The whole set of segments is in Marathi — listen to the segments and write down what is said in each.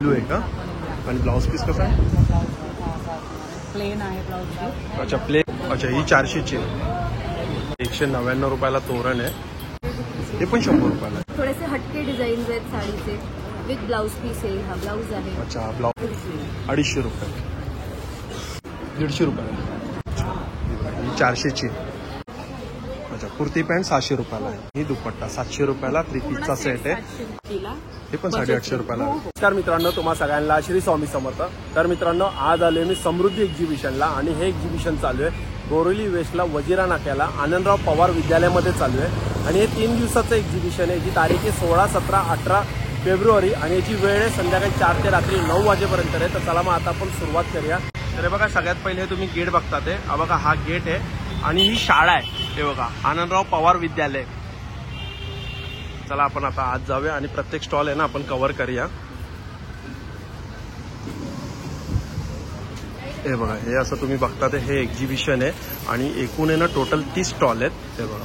ब्लू आहे का? आणि ब्लाउज पीस कसा आहे? प्लेन आहे ब्लाउज पीस. अच्छा प्लेन. अच्छा ही 400ची आहे. 199 रुपयाला तोरण आहे. हे पण 100 रुपयाला आहे. थोडेसे हटके डिझाईन्स आहेत साडीचे विथ ब्लाउज पीस आहे. हा ब्लाउज आहे. अच्छा ब्लाउज 250 रुपये. 150 रुपयाला. ही 400ची. अच्छा कुर्ती पॅन्ट 600 रुपयाला आहे. ही दुपट्टा 700 रुपयाला 3 पीसचा सेट आहे. हे पण 850 रुपयाला. नमस्कार मित्रांनो, तुम्हा सगळ्यांना श्री स्वामी समर्थ. तर मित्रांनो, आज आलोय मी समृद्धी एक्झिबिशनला आणि हे एक्झिबिशन चालू आहे बोरिवली वेस्टला वजिरा नाक्याला आनंदराव पवार विद्यालयामध्ये चालू आहे. आणि हे 3 दिवसाचं एक्झिबिशन आहे. जी तारीख आहे 16, 17, 18 फेब्रुवारी आणि याची वेळ आहे संध्याकाळी 4 ते रात्री 9 वाजेपर्यंत आहे. तर चला मग आता आपण सुरुवात करूया. तर बघा सगळ्यात पहिले तुम्ही गेट बघता ते बघा, हा गेट आहे आणि ही शाळा आहे. हे बघा आनंदराव पवार विद्यालय. चला आपण आता आज जाऊया आणि प्रत्येक स्टॉल आहे ना आपण कव्हर करूया. हे बघा, हे असं तुम्ही बघता ते हे एक्झिबिशन आहे आणि एकूण आहे ना टोटल 30 स्टॉल आहेत. हे बघा,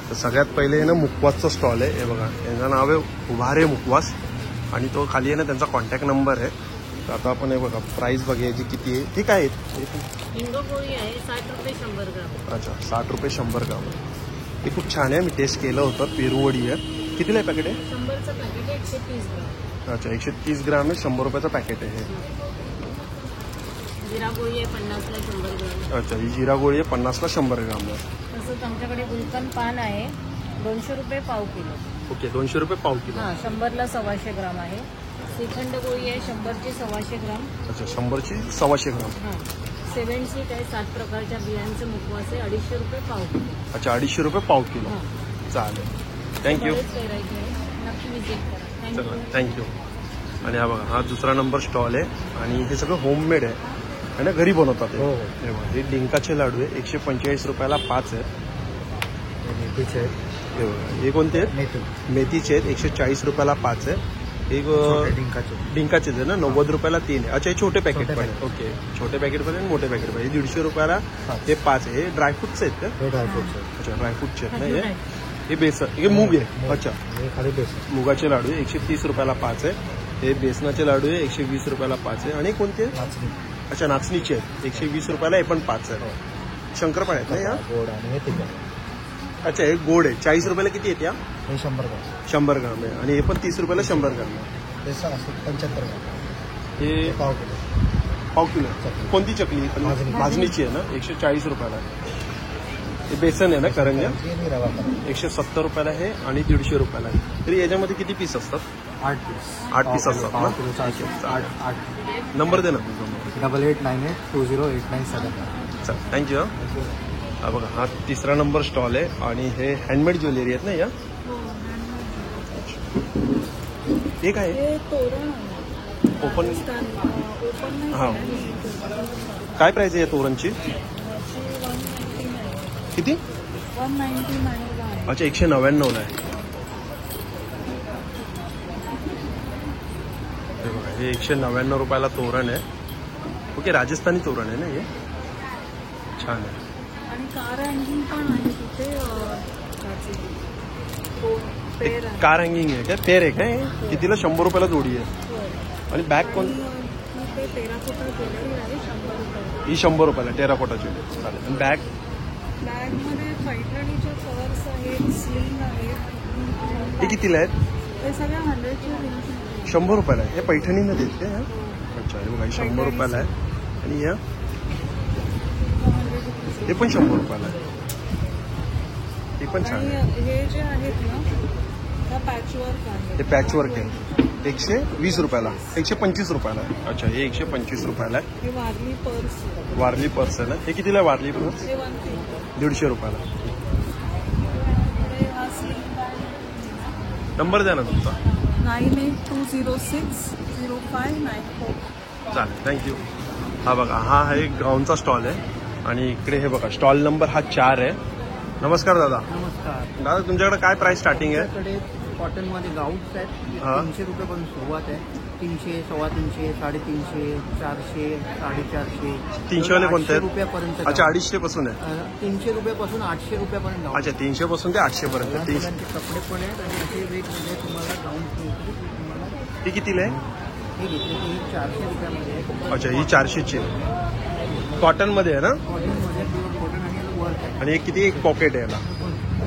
तर सगळ्यात पहिले आहे ना मुखवासचा स्टॉल आहे. हे बघा, यांचं नाव आहे उभारे मुखवास आणि तो खाली आहे ना त्यांचा कॉन्टॅक्ट नंबर आहे. तर आता आपण हे बघा प्राइस बघायची किती आहे. ठीक आहे, हिंगोपोळी आहे 60 रुपये 100 ग्राम. अच्छा 60 रुपये 100 ग्राम. हे खूप छान आहे. मी टेस्ट केलं होतं. पेरूवडी आहे. कितीला आहे पॅकेट आहे? 100चं पॅकेट आहे 130 ग्राम. अच्छा 130 ग्राम आहे. 100 रुपयाचं पॅकेट आहे हे. जिरा गोळी आहे 50ला 100 ग्राम. अच्छा ही जिरा गोळी आहे 50ला 100 ग्राम आहे. तसंच आमच्याकडे गुलकंद पान आहे 200 रुपये पाव किलो. ओके 200 रुपये पाव किलो. हां 100ला 125 ग्राम आहे. श्रीखंड गोळी आहे 100ची 125 ग्राम. अच्छा 100ची 125 ग्राम. हां 7 सीट आहे 7 प्रकारच्या बियांचे मुखवास आहे 250 रुपये पाव किलो. अच्छा 250 रुपये पाव किलो. हां चालेल, थँक्यू. बरेच व्हेरायटी आहे, नक्की विजिट करा. चला थँक्यू. आणि हा बघा, हा दुसरा नंबर स्टॉल आहे आणि हे सगळं होममेड आहे आणि घरी बनवतात. हे बघा, हे डिंकाचे लाडू आहे 145 रुपयाला 5 आहे. मेथीचे आहेत. हे बघा, हे कोणते आहेत? मेथीचे आहेत 140 रुपयाला 5 आहे. एक डिंकाचे आहे ना 90 रुपयाला 3 आहे. अच्छा हे छोटे पॅकेट पण आहे. ओके छोटे पॅकेट पण आहे मोठे पॅकेट पण आहे. 150 रुपयाला हे 5 आहे. हे ड्रायफ्रुट्स आहेत का? अच्छा ड्रायफ्रुटचे आहेत ना हे. हे बेसन, हे मूग आहे. अच्छा खाली बेसन. मुगाचे लाडू आहे 130 रुपयाला 5 आहे. हे बेसनाचे लाडू आहे 120 रुपयाला 5 आहे. आणि कोणते? अच्छा नाचणीचे आहेत 120 रुपयाला हे पण 5 आहे. शंकरपाळे आहेत ना या? गोड आणि हे तिखट. अच्छा हे गोड आहे 40 रुपयाला किती आहेत या? हे 100 ग्राम. 100 ग्राम आहे. आणि हे पण 30 रुपयाला 100 ग्राम आहे. हे 75 ग्राम. हे पाव किलो. पाव किलो. कोणती चकली? भाजणीची आहे ना 140 रुपयाला आहे. हे बेसन आहे ना करंज्या 170 रुपयाला आहे आणि 150 रुपयाला आहे. तरी याच्यामध्ये किती पीस असतात? 8 पीस असतात ना. 8 नंबर दे ना. 8898208987. चल थँक्यू. हा बघा, हा तिसरा नंबर स्टॉल आहे आणि हे हँडमेड ज्वेलरी आहेत ना या? हे काय आहे? ओपन. हां काय प्राइस आहे या तोरणची? किती? 199. अच्छा 199ला आहे. हे बघा, हे 199 रुपयाला तोरण आहे. ओके राजस्थानी तोरण आहे ना हे. छान आहे. आणि कार हँगिंग पण आहे तिथे. कार हँगिंग आहे काय? पेर आहे काय? कितीला? 100 रुपयाला जोडी आहे. आणि बॅग कोण? टेराकोटा ज्वेलरी आहे 100 रुपये. ही 100 रुपयाला टेराकोटा ज्वेलरी. चालेल. आणि बॅग? बॅगमध्ये पैठणीचे पर्स आहेत, स्लिंग आहेत. हे कितीला आहेत? हे सगळ्या 100ची रेंज. 100 रुपयाला आहे. हे पैठणीमध्ये आहेत का? अच्छा हे बघा 100 रुपयाला आहे. आणि या हे पण 100 रुपयाला आहे. हे पण छान आहे. हे जे आहेत ना हा पॅचवर्क आहे. हे पॅचवर्क आहे 120 रुपयाला. 125 रुपयाला आहे. अच्छा हे 125 रुपयाला आहे. हे वारली पर्स. वारली पर्स आहे ना. हे कितीला आहे वारली पर्स? हे 150. 150 रुपयाला. हा स्लिंग बॅग. नंबर द्या ना तुमचा. 9820605994. चालेल थँक्यू. हा बघा, हा आहे गाऊनचा स्टॉल आहे आणि इकडे हे बघा स्टॉल नंबर हा 4 आहे. नमस्कार दादा. नमस्कार. दादा तुमच्याकडे काय प्राइस स्टार्टिंग आहे? आपल्याकडे कॉटनमध्ये गाऊट्स आहेत हा. 300 रुपयापासून सुरुवात आहे. 300, 350, 350, 400, 450. 300 वाले कोणते 800 आहेत? रुपयापर्यंत. अच्छा 250 पासून आहे. 300 रुपयापासून 800 रुपयापर्यंत गाऊन. अच्छा 300 पासून ते 800 पर्यंत. लहान 300 मुलांचे कपडे पण आहेत आणि असे वेगवेगळे तुम्हाला गाऊन तुम्हाला ही कितीला आहे? हे घेतले की 400 रुपयामध्ये आहे. अच्छा ही 400 ची कॉटन मध्ये आहे ना. कॉटनमध्ये प्युअर कॉटन आणि वर्क आहे. आणि एक किती एक पॉकेट आहे याला.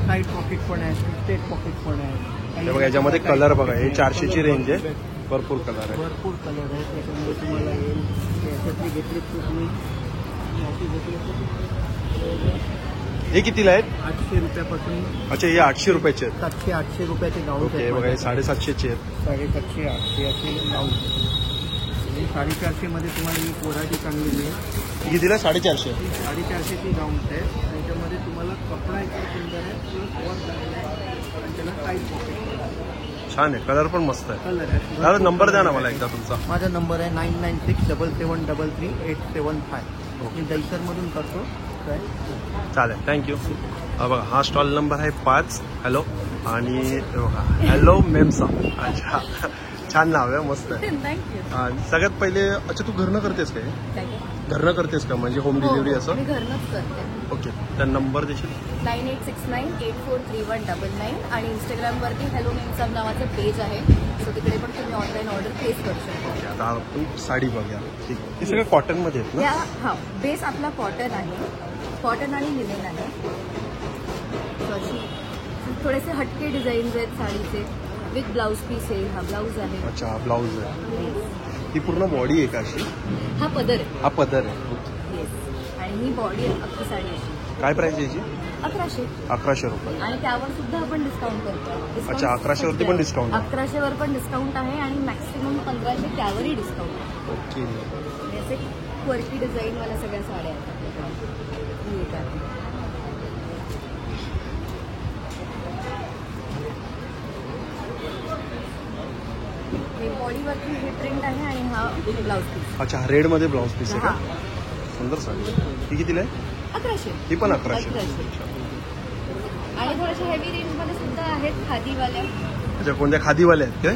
साईड पॉकेट पण आहे, स्टेट पॉकेट पण आहे. हे बघा याच्यामध्ये कलर बघा हे 400 ची रेंज आहे. भरपूर कलर आहे. भरपूर कलर आहे. त्याच्यामुळे तुम्हाला याच्यातले घेतले तुम्ही अशी घेतली हे कितीला आहेत? 800 रुपयापासून अच्छा हे 800 रुपयाचे आहेत. 700-800 रुपयाचे गाऊन ओके बघा हे 750 चे आहेत. 750-800 असे गाऊन. 450 मध्ये तुम्हाला ही कोराची चांगली मिळेल. ही कितीला? 450. 450 ची गाऊन आहे. त्याच्यामध्ये तुम्हाला कपडा इतका सुंदर आहे, प्लस वर्क झालेला आहे आणि त्याला टाईट पॉकेट छान आहे. कलर पण मस्त आहे. कलर आहे. दादा नंबर द्या ना मला एकदा तुमचा. माझा नंबर आहे 9967733875. मी दहीसरमधून करतो. काय चालेल थँक्यू. बघा हा स्टॉल नंबर आहे 5. हॅलो आणि हे बघा हॅलो मेमसा. अच्छा छान नाव आहे. मस्त आहे. थँक्यू. आणि सगळ्यात पहिले अच्छा तू घरनं करतेस काय? घरनं करतेस का म्हणजे होम डिलिव्हरी असं? मी घरनंच करते. ओके तर नंबर देशील? 9869843199 आणि इंस्टाग्रामवरती हॅलो मेमसाम नावाचं पेज आहे. सो तिकडे पण तुम्ही ऑनलाईन ऑर्डर प्लेस करू शकता. ओके आता आपण साडी बघूया. ठीक आहे. हे सगळं कॉटनमध्ये आहेत ना? या हा बेस आपला कॉटन आहे. कॉटन आणि लिनेन आहे. So अशी थोडेसे हटके डिझाईन्स आहेत साडीचे विथ ब्लाऊज पीस आहे. हा ब्लाऊज आहे. अच्छा हा ब्लाऊज आहे. ही पूर्ण बॉडी आहे का अशी? हा पदर आहे. हा पदर आहे. ओके. येस आणि ही बॉडी आहे अख्खी साडी अशी काय प्राइस आहे याची? 1100. 1100 रुपये. आणि त्यावर सुद्धा आपण डिस्काउंट करतो. Discount अच्छा, 1100 वरती पण discount आहे. 1100 वर पण डिस्काउंट आहे आणि मॅक्सिमम 1500 त्यावरही डिस्काउंट आहे. ओके. आणि असे क्वर्की डिझाईनवाल्या सगळ्या साड्या आहेत आपल्याकडे. ही एक आहे. हे बॉडीवरती हे प्रिंट आहे आणि हा ब्लाऊज पीस. अच्छा हा रेडमध्ये ब्लाऊज पीस आहे हा का? सुंदर साडी. ही कितीला आहे? 1100. ही पण 1100. आणि थोडेसे हेवी रेंजमध्ये सुद्धा आहेत खादीवाल्या. अच्छा कोणत्या खादीवाल्या आहेत काय?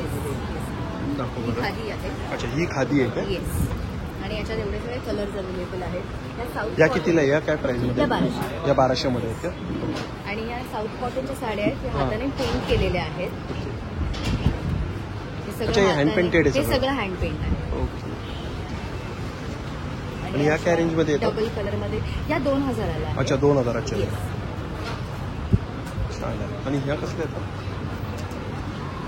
दाखव ही बरं. खादी आहे. अच्छा ही खादी आहे काय? येस. आणि याच्यात एवढे सगळे कलर्स अवेलेबल आहेत. या साऊथ या कितीला आहे? या काय प्राइसमध्ये? या 1200. या 1200 मध्ये आहेत का? आणि या साऊथ कॉटनच्या साड्या आहेत त्या हाताने पेंट केलेल्या आहेत. हे अच्छा, हे hand painted आहे हे सगळं? सगळं हँड पेंट आहे. ओके. आणि या काय रेंजमध्ये येतात? डबल कलर मध्ये या 2000 ला. अच्छा 2000च्या. येस. छान आहे. आणि ह्या कसल्या येतात?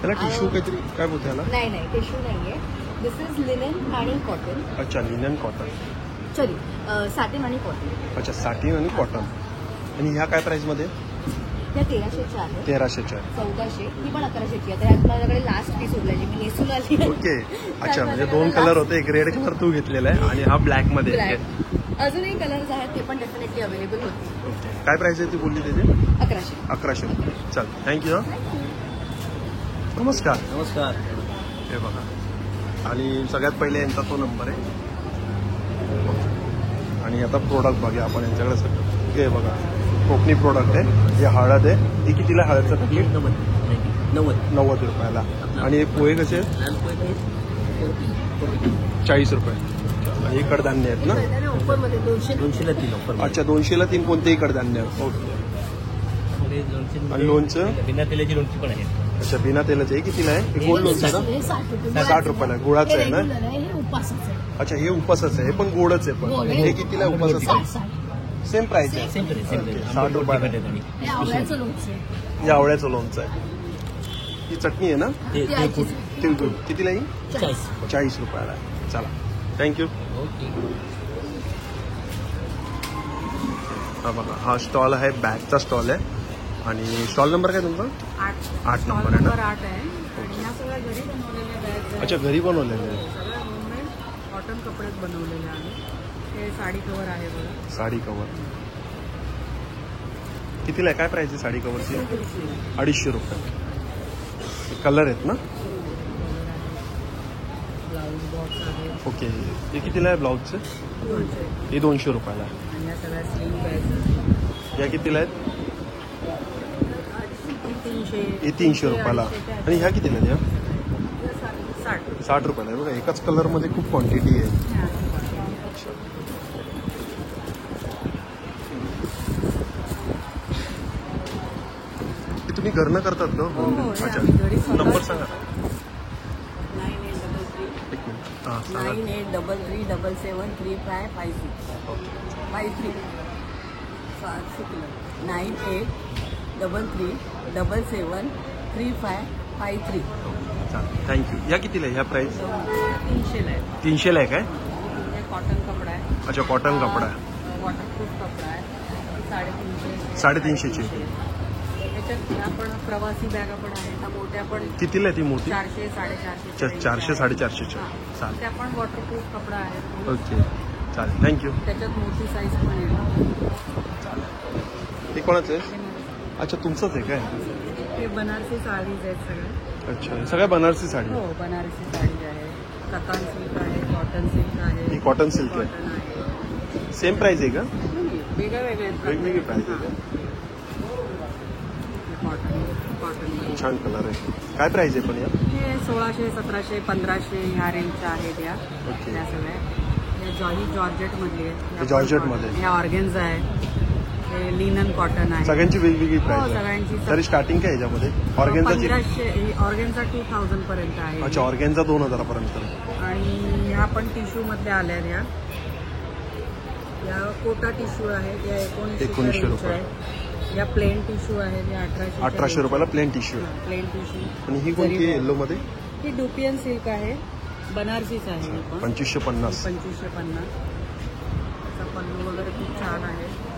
त्याला टिश्यू काहीतरी काय बोलते याला? नाही नाही टिश्यू नाहीये. दिस इज लिनेन आणि कॉटन. अच्छा लिनन कॉटन. सॉरी साटिन आणि कॉटन. अच्छा साटिन आणि कॉटन. आणि ह्या काय प्राइसमध्ये? त्या 1300च्या आहेत. 1300च्या. 1400. ही पण 1100ची आहे. तर माझ्याकडे लास्ट पीस उरला जी मी नेसून आली. ओके. अच्छा म्हणजे 2 कलर होते. एक रेड कलर तू घेतलेला आहे आणि हा ब्लॅक मध्ये आहे. ब्लॅक. अजूनही कलर्स आहेत ते पण डेफिनेटली अवेलेबल होतील. ओके. काय प्राइस आहे ती बोलली त्याची? 1100. 1100 रुपये. चल थँक्यू. नमस्कार. नमस्कार. हे बघा आणि सगळ्यात पहिले यांचा तो नंबर आहे. आणि आता प्रोडक्ट बघूया आपण यांच्याकडे सगळं. हे बघा कोकणी प्रोडक्ट आहे. हे हळद आहे. ही कितीला हळदचं पॅकेट? 90 रुपयाला. आणि हे पोहे कसे आहेत? 40 रुपये. आणि हे कडधान्य आहेत ना? ऑफरमध्ये 200ला 3 ऑफर. अच्छा 200ला 3 कोणतेही कडधान्य. ओके. आणि लोणचं? बिना तेलाची लोणची पण आहे. अच्छा बिना तेलाचं. हे कितीला आहे? हे गोड लोणचं का? 60 रुपयाला. गुळाचं आहे ना? अच्छा हे उपासाचं आहे. हे पण गोडच आहे पण. हे कितीला आहे उपासाचं? सेम प्राइस आहे. Same price. 60 रुपयाला. हे आवळ्याचं लोणचं आहे. ही चटणी आहे ना? तिळगुळ. कितीला ही? 40 रुपयाला आहे. चला थँक्यू. हा बघा हा स्टॉल आहे. बॅगचा स्टॉल आहे. आणि स्टॉल नंबर काय तुमचा? 8 नंबर आहे ना? 8 आहे. आणि ह्या सगळ्या घरी बनवलेल्या बॅग्स आहेत. अच्छा घरी बनवलेले आहे. सगळ्या होममेड कॉटन कपड्यात बनवलेले आहे. हे साडी कव्हर आहे बघा. साडी कवर कितीला आहे? काय प्राइस आहे साडी कवरची? 250 रुपये. कलर आहेत ना? ब्लाऊज बॉक्स आहे. ओके. हे कितीला आहे ब्लाऊजचे? 200. हे 200 रुपयाला आहे. आणि ह्या सगळ्या स्लीव बॅग्स या कितीला आहेत? हे 300 रुपयाला. आणि ह्या कितीला द्या? 60. 60 रुपयाला आहे बघा. एकाच कलरमध्ये खूप क्वांटिटी आहे. हे तुम्ही घरनं करतात का? हो, हो. हे अच्छा, आम्ही घरी स्वतः- नंबर सांगा. 9833 एक मिनिट. हां सांगा. 9833773556 53 9833773553. चालेल, थँक्यू. या कितीला आहे ह्या प्राईस? 300 आहे. 300ला आहे काय? हे कॉटन कपडा आहे. अच्छा, कॉटन कपडा आहे. वॉटरप्रूफ कपडा आहे. 350. 350 ची. त्याच्यात ह्या पण प्रवासी बॅगा पण आहेत. त्या मोठ्या पण कितीला आहे ती मोठी? 400 450. 400 450च्या. चालेल, त्या पण वॉटरप्रूफ कपडा आहे. ओके चालेल, थँक्यू. त्याच्यात मोठी साईज पण आहे. हे कोणाचं आहे? अच्छा, तुमचंच आहे काय? हे बनारसी साडीज आहेत सगळ्या. अच्छा, हे सगळ्या बनारसी साडी. हो, बनारसी साडी आहे. कतान सिल्क आहे, कॉटन सिल्क आहे. ही कॉटन सिल्क आहे. कॉटन आहे. सेम प्राइस आहे का? वेगळ्या वेगळ्या वेगवेगळी प्राइस आहे का? कॉटन कॉटन छान कलर आहे. काय प्राइस आहे पण या? हे 1600 1700 1500 ह्या रेंजच्या आहेत या. ओके. त्या सगळ्या ही जॉर्जेटमधली आहे. हे जॉर्जेटमध्ये. हे ऑर्गेन्झा आहे. हे लिनन कॉटन आहे. सगळ्यांची वेगवेगळी हो, प्राइस आहे. सगळ्यांची. तरी स्टार्टिंग काय याच्यामध्ये? ऑर्गेन्झाची? 1500 ऑर्गेन्झा 2000 पर्यंत आहे. अच्छा, ऑर्गेन्झा 2000 पर्यंत. आणि ह्या पण टिश्यू मधल्या आल्या या. या कोटा टिश्यू आहेत. या 1900 रुपये. या प्लेन टिश्यू आहेत. या 1800 रुपयाला प्लेन टिश्यू. Plain tissue. आणि ही कोणती आहे येलो मध्ये? ही डुपियन सिल्क आहे. बनारसीच आहे ही पण. 2550. 2550. त्याचा पल्लू वगैरे खूप छान आहे.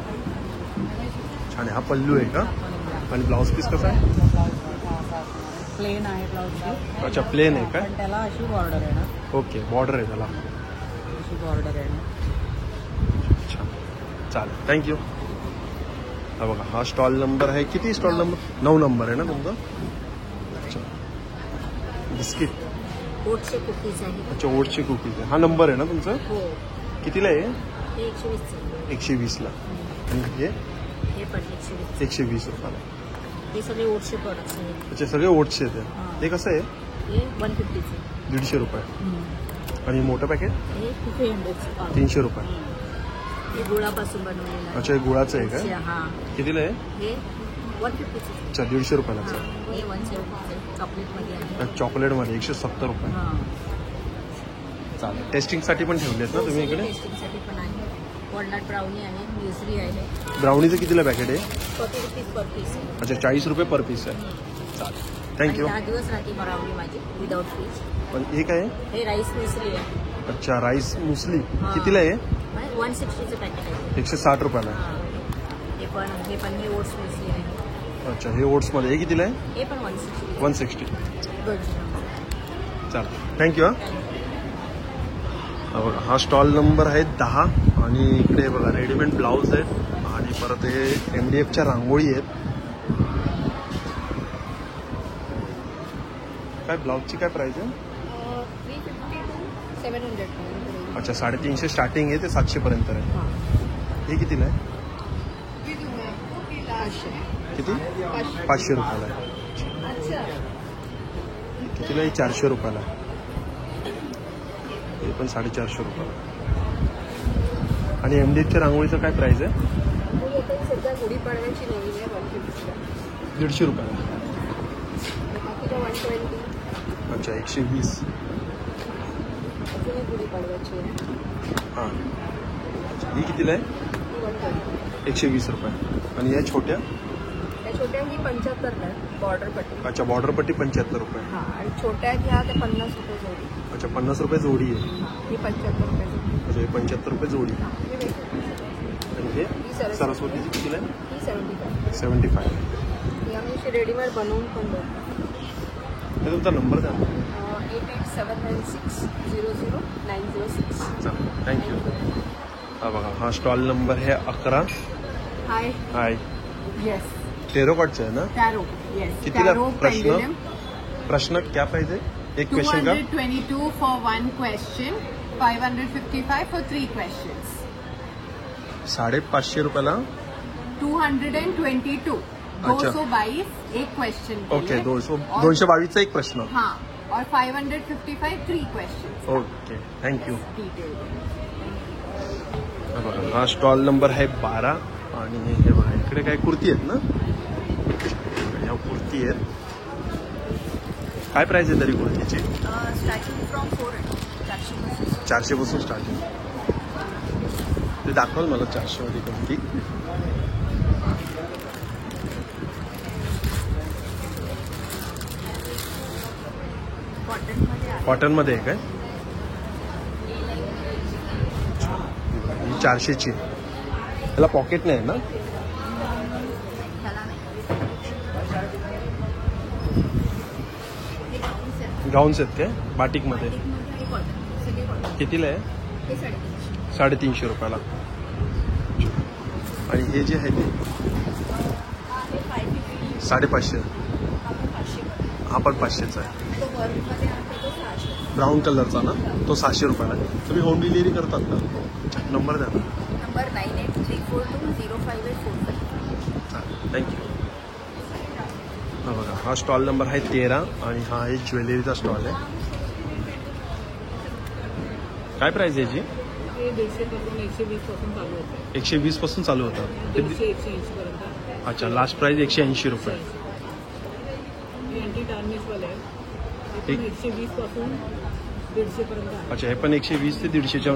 छान आहे. हा पल्लू आहे का? आणि ब्लाउज पीस कसा आहे? प्लेन आहे ब्लाउज पीस. अच्छा, प्लेन आहे काय? पण त्याला अशी बॉर्डर आहे ना. ओके, बॉर्डर आहे त्याला. अशी बॉर्डर आहे ना. अच्छा, चालेल, थँक्यू. हा बघा, हा स्टॉल नंबर आहे. किती स्टॉल नंबर? 9 नंबर आहे ना तुमचा? अच्छा, बिस्किट. ओटचे कुकीज आहे. अच्छा, ओटचे कुकीज आहे. हा नंबर आहे ना तुमचा? हो, कितीला आहे? हे 120 आहे. 120ला. आणि हे हे पण 120. 120 रुपयाला. हे सगळे ओटचे प्रोडक्ट्स आहेत. अच्छा, सगळे ओटचे आहेत. हां. हे कसं आहे? हे 150चे. 150 रुपये. आणि मोठं पॅकेट? हे 300 300 रुपये. हे गुळापासून बनवलेलं आहे. अच्छा, हे गुळाचं आहे काय? हां. कितीला आहे? हे 150चे. अच्छा, 150 रुपयालाच आहे. हां. हे 170चे. चॉकलेटमध्ये आहे. चॉकलेटमध्ये 170 रुपये. हां. चालेल. टेस्टिंगसाठी पण ठेवलेत ना तुम्ही इकडे? टेस्टिंगसाठी पण आहे. वॉलनट ब्राउनी आहे. म्युसली आहे. ब्राउनीचं कितीला पॅकेट आहे? 40 रुपीज पर पीस. अच्छा, 40 रुपये पर पीस आहे. चालेल, थँक्यू. 10 दिवस राहते ब्राउनी माझी विदाउट फ्रीज. पण हे काय आहे? हे राईस म्युसली आहे. अच्छा, राईस मुसली. हां. कितीला आहे? 160चं पॅकेट आहे. 160 रुपयाला आहे. हां. हे ओट्स म्युसली आहे. अच्छा, हे ओट्समध्ये. हे कितीला आहे? हे पण 160. 160. गुड. चालेल, थँक्यू. हा बघा, हा स्टॉल नंबर आहे 10. आणि इकडे बघा रेडीमेड ब्लाऊज आहेत. आणि परत हे MDFच्या रांगोळी आहेत. काय ब्लाऊजची काय प्राइस आहे? 350 to 700. अच्छा, 350 स्टार्टिंग आहे ते 700 पर्यंत आहे. हां. हे कितीला आहे? किती? 500 रुपयाला आहे. कितीला आहे? 400 रुपयाला आहे. हे पण 450 रुपयाला. आणि MDFच्या रांगोळीचं काय प्राइस आहे? सध्या गुढीपाडव्याची नवीन आहे 150. 150 रुपयाला. बाकीच्या 120. अच्छा, 120. अजून एक गुढीपाडव्याची आहे. हां, ही कितीला आहे? ती 120. 120 रुपये. आणि या छोट्या? त्या छोट्या ही 75 आहे. बॉर्डर पट्टी. अच्छा, बॉर्डर पट्टी 75 रुपये. हां. आणि छोट्या घ्या त्या 50 रुपये जोडी. अच्छा, 50 रुपये जोडी आहे. ही 75 रुपये जोडी. अच्छा, हे 75 रुपये जोडी. हां. हे वेगळं. आणि हे सरस्वतीची कितीला आहे? ही 75. 75. ही आम्ही अशी रेडीमेड बनवून पण देतो. हे तुमचा नंबर द्या. 8879600906. चालेल, थँक्यू. हा बघा, हा स्टॉल नंबर है 11. हाय. हाय. येस. टेरोकॉटचं आहे ना? टॅरो. येस. कितीला टॅरो प्रश्न? पेंडुलम. प्रश्न क्या प्राइस आहे? एक क्वेश्चन का? 222 for one question, 555 for 3 questions. 550 रुपयाला. 222. अच्छा. 222 एक क्वेश्चन ओके 222चा एक प्रश्न. हाँ और 555 3 क्वेश्चन. Okay thank you. डिटेल. बघा हा स्टॉल नंबर आहे 12 आणि हे बघा इकडे काय कुर्ती आहेत ना. ह्या कुर्ती आहेत. काय प्राइस आहे तरी कुर्तीची? स्टार्टिंग फ्रॉम 400 400 पासून स्टार्टिंग. ते दाखवाल मला 400 मध्ये कुर्ती. कॉटन मध्ये आहे काय? 400ची. त्याला पॉकेट नाही ना? गाऊन्स आहेत काय बाटिक मध्ये? कितीला आहे? 350 रुपयाला. आणि हे जे आहे ते 550. हा पण 500चा आहे. ब्राऊन कलरचा ना तो 600 रुपयाला आहे. तुम्ही होम डिलिव्हरी करतात का? नंबर द्या ना. नंबर 9834205845. थँक्यू. हा बघा हा स्टॉल नंबर आहे 13 आणि हा एक ज्वेलरीचा स्टॉल आहे. काय प्राइस आहे याची? 150 पासून 120 पासून चालू होतं. 120 पासून चालू होतं. 180 पर्यंत. अच्छा लास्ट प्राइस 180 रुपये. अँटी टार्निशवाले आहे. एक 120 पासून 150 पर्यंत आहे. अच्छा हे पण 120 ते 150च्या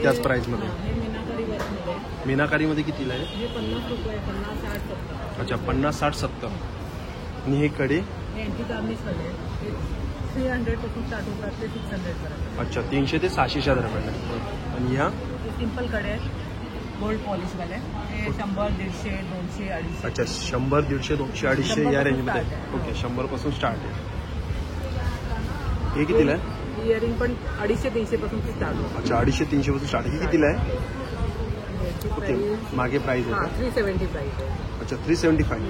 त्याच प्राइसमध्ये. हे मीनाकारी वर्कमध्ये आहे. मीनाकारीमध्ये कितीला आहे? हे 50 रुपये 50 60 70. अच्छा 50 60 70. आणि हे कडे? हे अँटी टार्निशवाले आहे. हे 300 पासून स्टार्ट होतात ते 600 पर्यंत. अच्छा 300 ते 600च्या दरम्यान आहे. आणि ह्या? हे सिम्पल कडे आहेत. गोल्ड पॉलिशवाले हे 100 150 200 250. अच्छा 100 150 200 250 या रेंजमध्ये. ओके 100 पासून स्टार्ट आहे. हे कितीला आहे? इयरिंग पण 250 300 पासून स्टार्ट होतं. अच्छा 250 300 पासून स्टार्ट. हे कितीला आहे? ओके मागे प्राइस आहे का? 370 प्राइस आहे. अच्छा 375.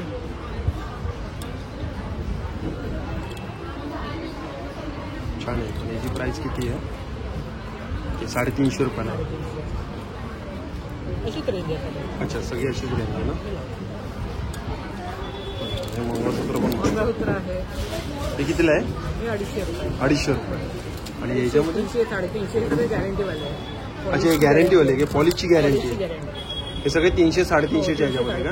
छान आहे. पण याची प्राइस किती आहे? ते 350 रुपयाला आहे. अशीच रेंज आहे. अच्छा सगळी अशीच रेंज आहे ना. हे मंगळसूत्र पण मंगळसूत्र आहे. ते कितीला आहे? हे 250 रुपये. 250 रुपये. आणि याच्यामध्ये? 300 350 रुपये गॅरंटीवाले आहे. अच्छा हे गॅरंटीवाले की पॉलिशची गॅरंटी? गॅरंटी. हे सगळे 300 350च्या ह्याच्यामध्ये का?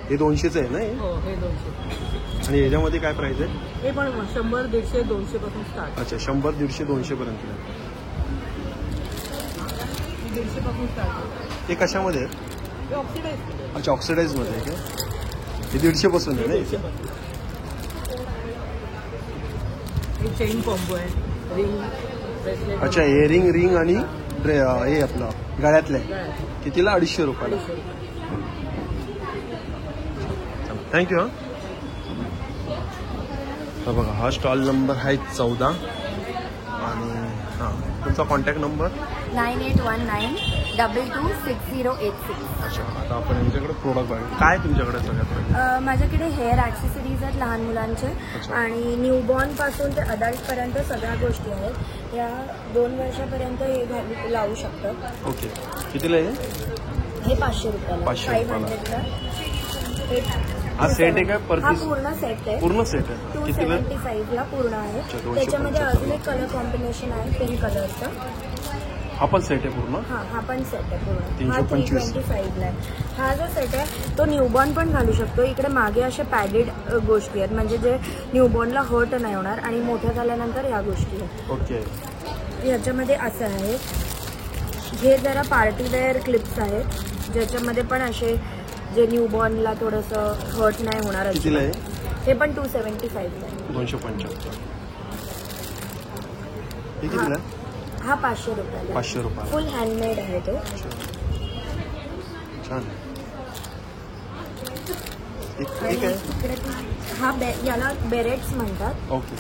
हे 200चं आहे ना हे? हो हे 200. आणि याच्यामध्ये काय प्राइस आहे? हे पण 100 150 200 पासून स्टार्ट. अच्छा 100 150 200 पर्यंत. 150 पासून स्टार्ट होतं. हे कशामध्ये आहे? हे ऑक्सिडाइज. अच्छा ऑक्सिडाईजमध्ये आहे का? हे 150 पासून आहे ना इथे? हे चेन कॉम्बो आहे. Ring bracelet. अच्छा इयरिंग रिंग आणि हे आपलं गळ्यातलं आहे. कितीला? 250 रुपयाला. 250 रुपये. थँक्यू. हा बघा हा स्टॉल नंबर आहे 14 आणि हां तुमचा कॉन्टॅक्ट नंबर? 9819226086. अच्छा आता आपण यांच्याकडे प्रोडक्ट बघू. काय तुमच्याकडे सगळ्यात पहिले? माझ्याकडे हेअर ॲक्सेसरीज आहेत लहान मुलांचे. अच्छा. आणि न्यूबॉर्न पासून ते अडल्टपर्यंत सगळ्या गोष्टी आहेत. या 2 वर्षापर्यंत हे लावू शकतात. ओके कितीला आहे? हे 500 रुपयाला. 500 रुपयाला. 500ला. हा सेट आहे का पर हा पीस? पूर्ण सेट आहे. पूर्ण सेट आहे. कितीला? 275ला पूर्ण आहे. अच्छा, 275. त्याच्यामध्ये अजून एक कलर कॉम्बिनेशन आहे पिंक कलरचं. हा पण सेट आहे पूर्ण? हा पण सेट आहे पूर्ण. हा 325. 325ला आहे. हा जो सेट आहे तो न्यूबॉर्न पण घालू शकतो. इकडे मागे अशा पॅडेड गोष्टी आहेत म्हणजे जे न्यूबॉर्नला हर्ट नाही होणार आणि मोठ्या झाल्यानंतर या गोष्टी आहेत. ओके ह्याच्यामध्ये असं आहे. हे जरा पार्टीवेअर क्लिप्स आहेत ज्याच्यामध्ये पण असे जे न्यूबॉर्नला थोडंसं हर्ट नाही होणार असे. कितीला आहे? हे पण 275ला आहे. 275. हे कितीला आहे? हा 500 रुपयाला. 500 रुपये. फुल हँडमेड आहे तो. छान. ठीक आहे. इकडे हा याला बेरेट्स म्हणतात. ओके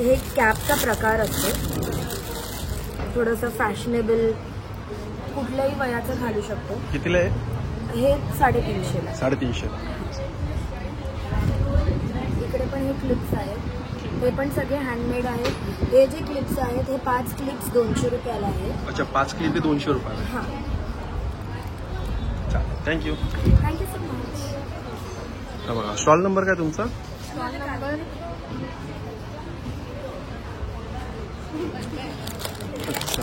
हे कॅपचा प्रकार असतो. थोडंसं फॅशनेबल कुठल्याही वयाचं घालू शकतो. कितीला आहे? हे 350ला. 350. इकडे पण हे क्लिप्स आहेत. हे पण सगळे हँडमेड आहेत. हे जे क्लिप्स आहेत हे 5 क्लिप्स 200 रुपयाला आहेत. अच्छा 5 क्लिप 200 रुपयाला. हां चालेल थँक्यू. Thank you so much. हा बघा स्टॉल नंबर काय तुमचा? स्टॉल नंबर अच्छा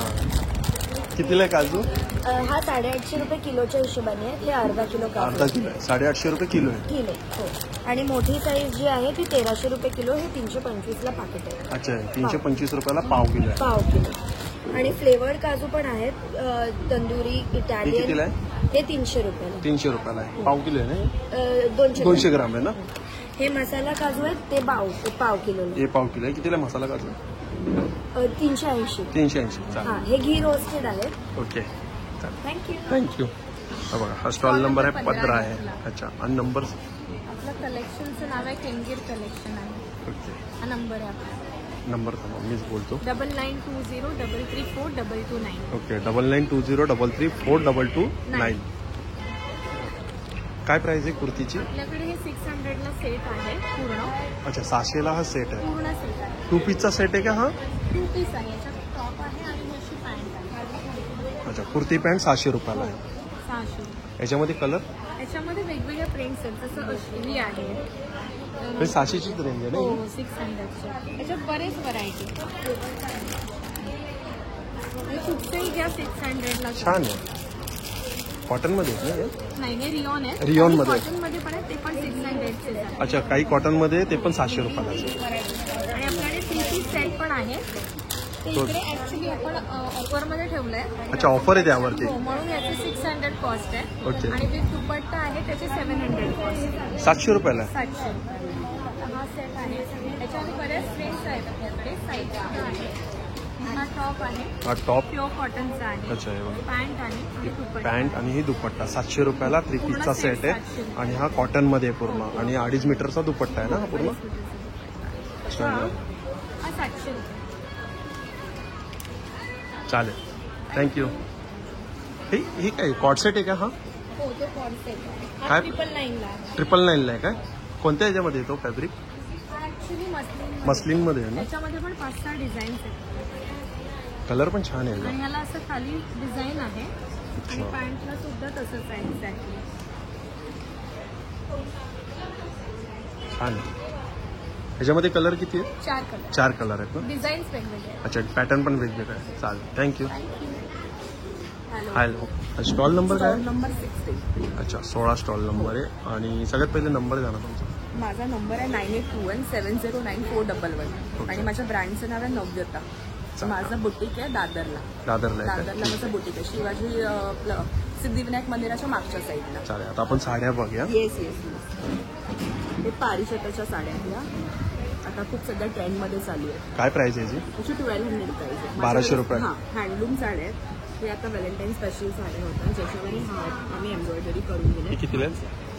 कितीला आहे काजू? हा 850 रुपये किलोच्या हिशोबाने आहे. हे अर्धा किलो काजू अर्धा किलो आहे. 850 रुपये किलो आहे. किलो हो. आणि मोठी साईज जी आहे ती 1300 रुपये किलो. हे 325ला पाकिट आहे. अच्छा 325 रुपयाला पाव किलो आहे. पाव किलो. आणि फ्लेवर्ड काजू पण आहेत. तंदुरी हे कितीला इटालियन आहे? हे 300 रुपयाला. 300 रुपयाला आहे. पाव किलो आहे ना? 200 200 ग्राम आहे ना? हे मसाला काजू आहेत ते पाव किलो. हे पाव किलो आहे. कितीला आहे मसाला काजू? 380. 380. हा चालेल. हे घी रोस्टेड आहेत. Okay thank you. थँक्यू. हा बघा हा स्टॉल नंबर आहे 15 आहे. अच्छा आणि नंबर? आपलं कलेक्शनचं नाव आहे केंगीर कलेक्शन आहे. ओके हा नंबर आहे आपला. नंबर थांबा मीच बोलतो. 9920334229. ओके 9920334229. काय प्राइस आहे कुर्तीची? आपल्याकडे हे 600ला सेट आहे पूर्ण. अच्छा 600ला हा सेट आहे. पूर्ण सेट आहे. 2 पीसचा सेट आहे का हा? 2 पीस आहे. याच्यात टॉप आहे आणि अशी पॅन्ट आहे. अच्छा कुर्ती पॅन्ट 600 रुपयाला आहे. 600. याच्यामध्ये कलर? याच्यामध्ये वेगवेगळ्या प्रिंट्स आहेत जसं अश्विनी आहे. 600चीच रेंज आहे हो ना? 600चे. याच्यात बरेच व्हरायटी. कुठचंही घ्या 600ला. छान आहे. कॉटनमध्ये आहे ना? नाही हे रिओन आहे. रिओनमध्ये. कॉटनमध्ये पण आहे ते पण 600चे आहे. अच्छा काही कॉटनमध्ये ते पण 600 रुपयाला आहे. आणि आपल्याकडे 3 पीस सेट पण आहे. ते इकडे ऍक्च्युली आपण ऑफरमध्ये ठेवलंय. अच्छा ऑफर आहे त्यावरती? हो म्हणून याचे 600 कॉस्ट आहे. ओके. आणि विथ दुपट्टा आहे त्याचे 700 कॉस्ट आहे. 700 रुपयाला आहे. 700. हा सेट आहे. त्याच्यामध्ये बऱ्याच प्रिंट्स आहेत आपल्याकडे. साईज आहे. हा टॉप आहे. हा टॉप? प्युअर कॉटनचा आहे. अच्छा हे बघा. पॅन्ट आहे आणि दुपट्टा. पॅन्ट आणि ही दुपट्टा 700 रुपयाला 3 पीसचा सेट आहे. आणि हा कॉटनमध्ये आहे पूर्ण आणि 2.5 मीटरचा दुपट्टा आहे ना हा पूर्ण? हा 700 रुपये. चालेल थँक्यू. ही काय कॉट सेट आहे का हा? हो तो कॉन्सेप्ट आहे. हा काय? 999ला आहे. 999ला आहे काय? कोणत्या ह्याच्यामध्ये येतो फॅब्रिक? हा ऍक्च्युली मस्लिनमध्ये आहे ना? त्याच्यामध्ये पण 5-6 डिझाईन्स आहेत. कलर पण छान आहे आणि ना? ह्याला असं खाली डिझाईन आहे. आणि पॅन्टला सुद्धा तसंच आहे एक्झॅक्टली. छान आहे. ह्याच्यामध्ये कलर किती आहेत? 4 कलर. 4 कलर आहेत ना? डिझाईन्स वेगवेगळे आहेत. अच्छा पॅटर्न पण वेगवेगळं आहे. चालेल thank you. Hello. Hello stall number काय? नंबर 60. अच्छा 16 स्टॉल नंबर आहे. आणि सगळ्यात पहिले नंबर द्या ना तुमचा. माझा नंबर आहे 9821709411. आणि माझ्या ब्रँडचं नाव आहे नव्यता. माझं बुटीक आहे दादरला. दादरला आहे दादरला का? माझं बुटीक आहे शिवाजी सिद्धिविनायक मंदिराच्या मागच्या साईडला. चालेल आता आपण साड्या बघूया. Yes yes yes. हे पारिजाताच्या साड्या आहेत. आता खूप सध्या ट्रेंडमध्ये चालू आहे. काय प्राइस आहे याची? त्याची 1200 प्राईस आहे. 1200 रुपये. हां हँडलूम साड्या आहेत. हे आता व्हॅलेंटाईन स्पेशल साड्या होतात ज्याच्यामध्ये आम्ही एम्ब्रॉयडरी करून हे दिले. कितीला आहे?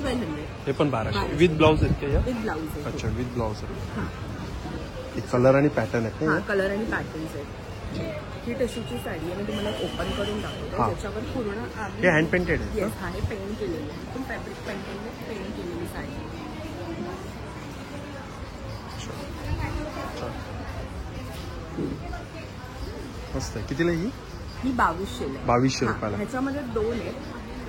1200 हे पण 1200 विथ ब्लाऊज आहेत का या? विथ ब्लाऊज आहे. अच्छा विथ ब्लाऊज आहे. हां कलर आणि पॅटर्न आहेत हां ना? कलर आणि पॅटर्न्स आहेत. ही टिश्यूची साडी आहे. मी तुम्हाला ओपन करून दाखवतो. हां. त्याच्यावर पूर्ण हे हँड पेंटेड आहे येस हा हे पेंट केलेलं आहे. पण फॅब्रिक पेंटिंगने पेंट केलेली साडी. मस्त आहे. कितीला आहे ही? ही 2200 आहे. 2200 हां, रुपयाला. ह्याच्यामध्ये 2 आहेत.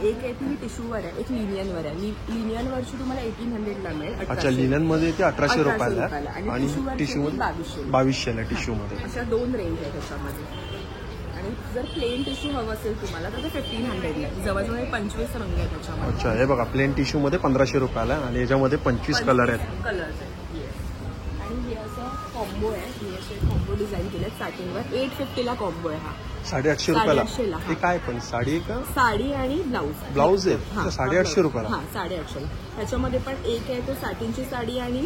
एक आहे ती टिश्यूवर आहे. एक लिनियनवर आहे. लिनियनवरची तुम्हाला 1800ला मिळेल. अच्छा 1800. लिननमध्ये ते 1800 रुपयाला आहे. आणि आणि टिश्यूवरची टिश्यूमध्ये 2200. 2200ला टिश्यूमध्ये. अशा 2 रेंज आहे त्याच्यामध्ये. आणि जर प्लेन टिश्यू हवं असेल तुम्हाला तर ते 1500ला आहे. जवळजवळ 25 रंग आहे त्याच्यामध्ये. अच्छा हे बघा प्लेन टिश्यूमध्ये 1500 रुपयाला आहे आणि याच्यामध्ये 25 कलर आहेत. कलर्स आहेत. येस. आणि हे असं कॉम्बो आहे. हे असे कॉम्बो डिझाईन केले सॅटिनवर. 850ला कॉम्बो आहे हा. 850 रुपयाला. 850 ला, हे काय पण साडी आहे का? साडी आणि ब्लाऊज. ब्लाऊज आहे? हां, अच्छा, 850 रुपयाला. हां 850. त्याच्यामध्ये पण एक आहे तो सॅटिनची साडी आणि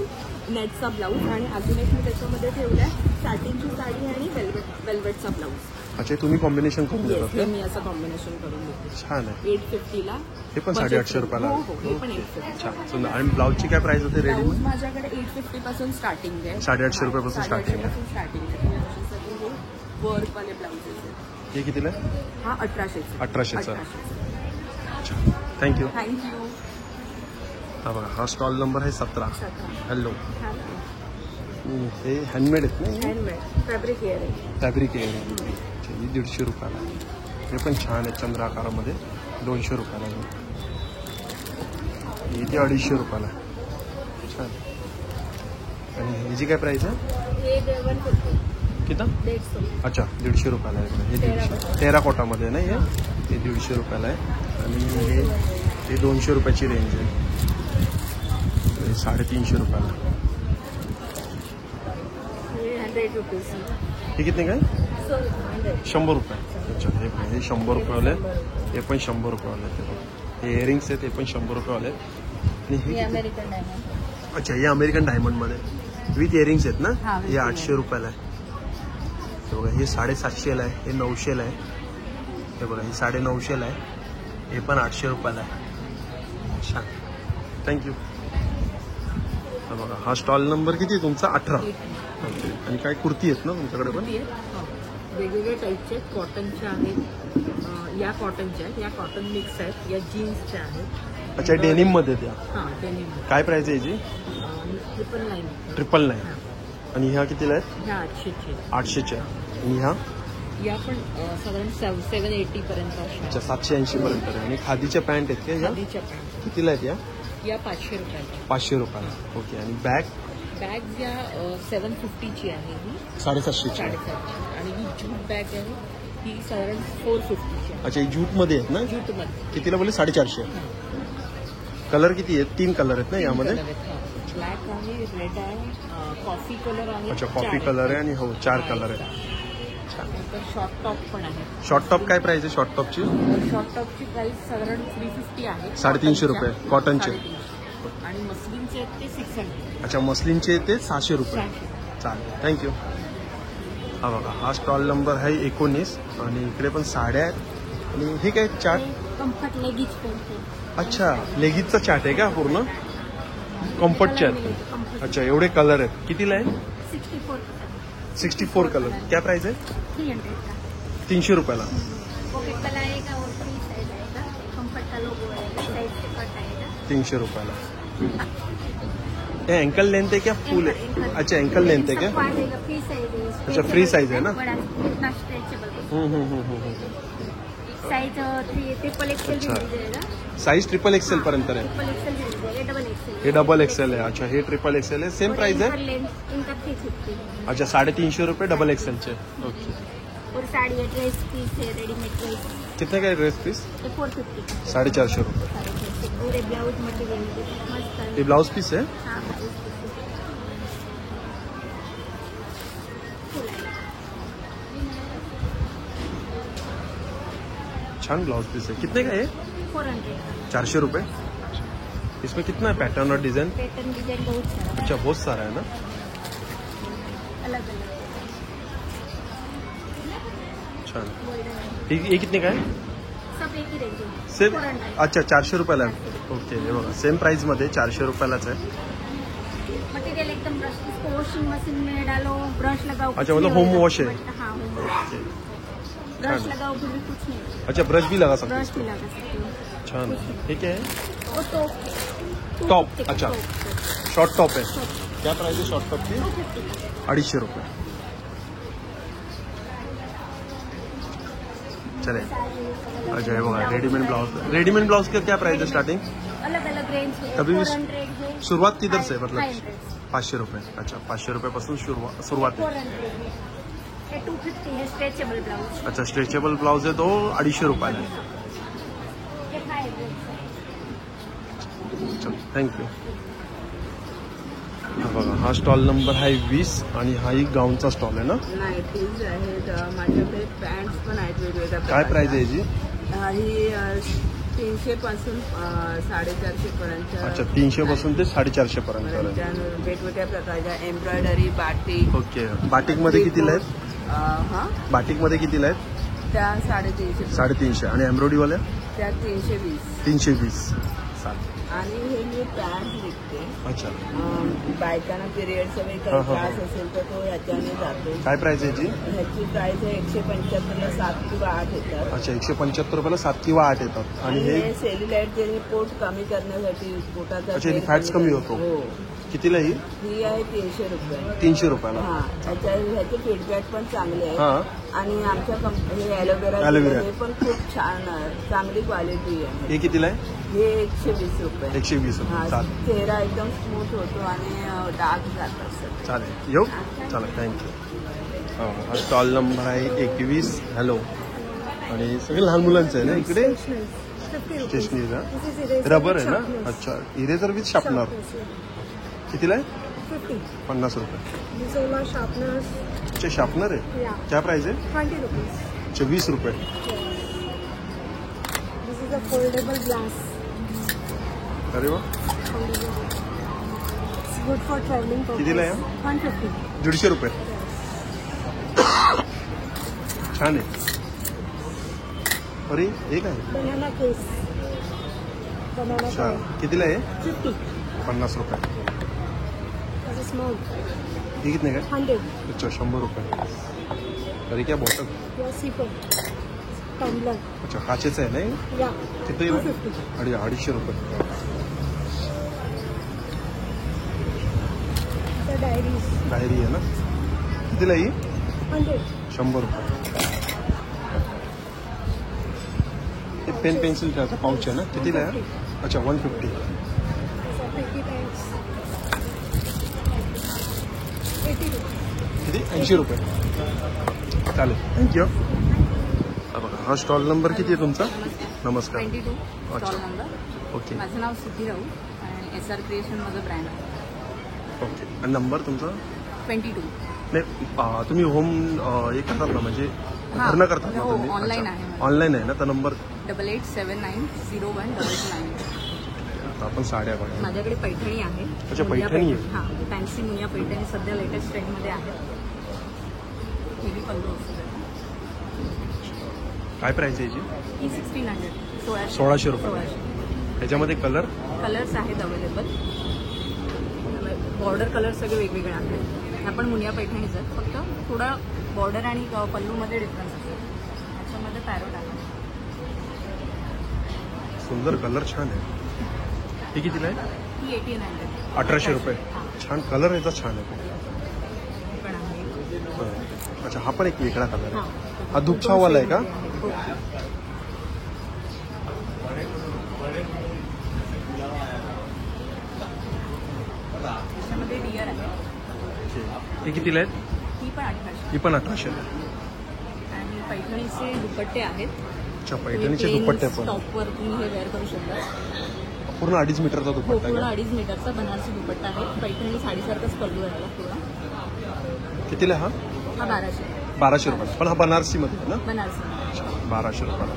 नेटचा ब्लाऊज. आणि अजून एक मी त्याच्यामध्ये ठेवलाय सॅटिनची साडी आणि वेल्वेटचा ब्लाऊज. अच्छा तुम्ही कॉम्बिनेशन करून येस देतात हे का? मी असं कॉम्बिनेशन करून देते. छान आहे. 850ला. हे पण 850 रुपयाला. हो हो हे पण 850. छान सुंदर. आणि ब्लाऊजची काय प्राइस होते रेडी? ब्लाऊज माझ्याकडे 850 पासून स्टार्टिंग आहे. 850 रुपयापासून starting आहे. स्टार्टिंग आहे. वर्कवाले ब्लाऊजेस आहेत. हे कितीला आहे? हा 1800. 1800 थँक्यू. थँक्यू. हा बघा हा स्टॉल नंबर आहे 17. हॅलो हे हँडमेड आहेत ना? हँडमेड फॅब्रिक हेअर आहे. फॅब्रिक आहे. अच्छा ही 150 रुपयाला. हे पण छान आहे चंद्र आकारामध्ये. 200 रुपयाला. हे 250 रुपयाला. छान. आणि ह्याची काय प्राईस आहे? हे 150. किती? 150. अच्छा 150 रुपयाला आहे. हे 150 टेराकोटामध्ये आहे ना हे 150 रुपयाला आहे. आणि हे 200 रुपयाची रेंज आहे. हे 350 रुपयाला. हे 100 रुपीज. हे किती काय? 100 रुपये. अच्छा हे 100 रुपयेवाले. हे पण 100 रुपयेवाले आहेत. हे इयरिंग्स आहेत, हे पण 100 रुपयेवाले आहेत. आणि हे हे अमेरिकन डायमंड. अच्छा हे अमेरिकन डायमंडमध्ये विथ इयरिंग्स आहेत ना. हा, with हे 800 रुपयाला आहे. हे बघा हे 750ला आहे. हे 900ला आहे. हे बघा हे 950ला आहे. हे पण 800 रुपयाला आहे. छान. थँक्यू. बघा हा स्टॉल नंबर किती आहे तुमचा? 18. ओके. आणि काय कुर्ती आहेत ना तुमच्याकडे पण? वेगवेगळ्या टाईपचे आहेत. कॉटनच्या आहेत, या कॉटनच्या आहेत, या कॉटन मिक्स आहेत, या जीन्सच्या आहेत. अच्छा डेनिममध्ये त्या हां डेनिम. काय प्राइस आहे याची? 999. 999. आणि ह्या कितीला आहेत? ह्या 800चे. 800च्या. आणि ह्या या पण साधारण 780 पर्यंत अच्छा 780 पर्यंत आहे. आणि खादीच्या पॅन्ट आहेत का ह्या? खादीच्या पॅन्ट कितीला आहेत या? 500 रुपयाच्या. 500 रुपयाला. ओके. आणि बॅग बॅग या 750ची आहे ही 750ची. 750. आणि ही जूट बॅग आहे ही साधारण 450ची आहे. अच्छा ही जूटमध्ये आहेत ना? जूटमध्ये. कितीला बोलले? 450. कलर किती आहेत? 3 कलर आहेत ना यामध्ये? ब्लॅक आहे, रेड आहे, कॉफी कलर आहे. अच्छा कॉफी कलर आहे आणि हो 4 कलर आहेत. नंतर शॉर्ट टॉप पण आहे. शॉर्ट टॉप काय प्राइस आहे शॉर्ट टॉपची? शॉर्ट टॉपची प्राइस साधारण 350 आहे. 350 रुपये कॉटनचे. 350. आणि मस्लिनचे आहेत ते 600. अच्छा मस्लिनचे ते 600 रुपये. 600. चालेल थँक्यू. हा बघा हा स्टॉल नंबर आहे 19. आणि इकडे पण साड्या आहेत. आणि हे काय चार्ट? Comfort leggings pant. अच्छा लेगीजचा चार्ट आहे का पूर्ण? Comfort chart. अच्छा एवढे कलर आहेत. कितीला आहे? 64 कलर. क्या प्राइस आहे? 300 का. 300 रुपयाला. पॉकेट वाला आएगा और फ्री साइज आएगा. कम्फर्ट का लोगो आएगा. साइज से कट आएगा. 300 रुपयाला. हे एंकल लेंथ है क्या फुल है? अच्छा एंकल लेंथ है क्या? फ्री साइज है. अच्छा फ्री साइज है ना? बड़ा इतना स्ट्रेचेबल. साइज 3 ट्रिपल एक्सेल भी मिल जाएगा. साइज ट्रिपल एक्सेल पर्यंत आहे. ट्रिपल एक्सेल मिल जाएगा. Double XL. हे डबल एक्सेल आहे. अच्छा हे ट्रिपल एक्सेल आहे. सेम प्राइस आहे? इनका 350. अच्छा 350 रुपये डबल एक्सेलचे. ओके. और साड़ी है, ड्रेस पीस है, रेडीमेड ड्रेस. कितने का ड्रेस पीस? 450. 450 रुपये. पूरे ब्लाउज मटेरियल मस्त है. हे ब्लाउज पीस आहे. हाँ, छान ब्लाउज पीस है. कितने का है? 400. 400 रुपये. इसमें कितना है पैटर्न और डिजाइन? पैटर्न डिजाइन बहुत सारा. अच्छा बहुत सारा है ना. अलग अलग. छान. ये कितने का है? सब एक ही रेंज है. सेम. 400. अच्छा 400 रुपयाला आहे. ओके हे बघा सेम प्राइस मध्ये 400 रुपयालाच आहे. मटेरियल एकदम ब्रश. इसको वॉशिंग मशीन में डालो, ब्रश लगाओ. अच्छा मतलब होम वॉश है. हाँ होम वॉश. ब्रश लगाओ फिर भी कुछ नहीं. अच्छा ब्रश भी लगा सकते ब्रश हैं भी लगा सकते हो. छान. हे क्या है? वो टॉप. टॉप. अच्छा शॉर्ट टॉप है. क्या प्राइस है शॉर्ट टॉप की? 250 रुपये. चले. अच्छा हे बघा रेडीमेड ब्लाउज का क्या प्राइस है स्टार्टिंग? अलग अलग रेंज है. कभी भी 400 है. सुरुवात किधर से मतलब? 500. 500 रुपये. अच्छा 500 रुपयापासून सुरुवात आहे. 400 है. 250 है स्ट्रेचेबल ब्लाउज. अच्छा स्ट्रेचेबल ब्लाउज आहे तो 250 रुपयाला आहे. ये 500. चल थँक्यू. बघा हा स्टॉल नंबर आहे 20. आणि हा एक गाऊनचा स्टॉल आहे ना. नाईटीज आहेत माझ्याकडे. पॅन्ट्स पण आहेत वेगवेगळ्या काय प्राइस आहे याची? ही 300 पासून 450 पर्यंत. अच्छा 300 पासून ते 450 पर्यंत आहे. वेगवेगळ्या प्रकारच्या एम्ब्रॉयडरी बाटिक. ओके बाटिक मध्ये कितीला आहेत? हा बाटिक मध्ये कितीला आहेत? त्या 350. 350. आणि एम्ब्रॉयडरी वाल्या त्या 320. 320. चालेल. आणि हे मी पॅन्ट विकते. अच्छा बायकांना पिरियडचा वेळी हा, काही हा, हा. त्रास असेल तर तो ह्याच्याने जातो. काय प्राइस आहे याची? ह्याची प्राइस आहे 175ला 7 किंवा 8 येतात. अच्छा 175 रुपयाला 7 किंवा 8 येतात. आणि हे सेल्युलाइट जे पोट कमी करण्यासाठी पोटाचा अच्छा, तेल फॅट्स कमी होतो. हो कितीला ही? ही आहे 300 रुपये. 300 रुपयाला. हा, ह्याचे फीडबॅक पण चांगले हा. आहे आणि आमच्या कंपनी ॲलोवेरा हे पण खूप छान आहे, चांगली क्वालिटी आहे. हे कितीला आहे? हे 120 रुपये. 120 हा, रुपये. चालेल चेहरा एकदम स्मूथ होतो आणि डार्क जात असत. चालेल. येऊ. चला थँक्यू. हा स्टॉल नंबर आहे 21. हॅलो. आणि सगळे लहान मुलांचं आहे ना इकडे? स्टेशनरीचा रबर आहे ना? अच्छा. इरेझर विथ शार्पनर कितीला आहे? 50 रुपये. अच्छा शार्पनर आहे. क्या प्राइस आहे? 20 रुपये. Foldable glass. अरे वा. Good for travelling. कितीला आहे? 150. 150 रुपये. छान आहे. अरे एक आहे. बनाना केस. बनाना अच्छा कितीला आहे? 50. 50 रुपये. स्मॉल. हे कितने काय? 100. अच्छा 100 रुपये. अरे क्या बॉटल? या सिपर. टम्बलर. अच्छा काचेचं आहे नाही? या. किती? 250. 250 रुपये. डायरीज. डायरी आहे ना? कितीला ही? 100. 100 रुपये. हे पेन पेन्सिल का पाऊच आहे ना? कितीला आहे? अच्छा 150. पेटी पॅन्ट्स. 80 रुपये. किती? 80 रुपये. चालेल थँक्यू. बघा हा स्टॉल नंबर किती आहे तुमचा? नमस्कार. 22 अच्छा. Stall number. ओके माझं नाव सिद्धी राऊ आणि SR क्रिएशन माझं ब्रँड आहे. ओके. आणि नंबर तुमचा? 22. नाही तुम्ही होम हे करतात ना म्हणजे हा. घरनं करतात ना हो, तुम्ही? online आहे. ऑनलाईन आहे ना? तर नंबर 88790199. आता आपण साड्या बघा. माझ्याकडे पैठणी आहे. अच्छा, मुनिया पैठणी आहे. हां, फॅन्सी मुनिया पैठणी सध्या लेटेस्ट ट्रेंडमध्ये आहे. हे बी पल्लू असतो. काय प्राइस आहे याची? ही 1600. 1600 रुपये. 1600. त्याच्यामध्ये कलर? कलर्स आहेत अवेलेबल. बॉर्डर कलर सगळे वेगवेगळे आहेत. आपण मुनिया पैठणीच आहेत. फक्त थोडा बॉर्डर आणि पल्लूमध्ये डिफरन्स असतो. त्याच्यामध्ये पॅरोट आहे. सुंदर कलर छान आहे. हे कितीला आहे? ही 1800. 1800 रुपये. हां, छान कलर याचा छान आहे. ही पण आहे. बरं. अच्छा हा पण एक वेगळा कलर हां. आहे. हा धुपछाववाला आहे का? हो. त्याच्यामध्ये डिअर आहे. हे कितीला आहेत? ही पण 1800. ही पण 1800 आहे. आणि पैठणीचे दुपट्टे आहेत. अच्छा पैठणीचे दुपट्टे पण टॉपवर तुम्ही हे वेअर करू शकता. पूर्ण 2.5 मीटरचा हो, दुपट्टा पूर्ण आहे 2.5 मीटरचा बनारसी दुपट्टा आहे. पैठणी साडीसारखाच पल्लू आहे पूर्ण. का? कितीला हा? हा 1200. 1200 रुपये. पण हा बनारसीमध्ये आहे ना? बनारसी. 1200 रुपये.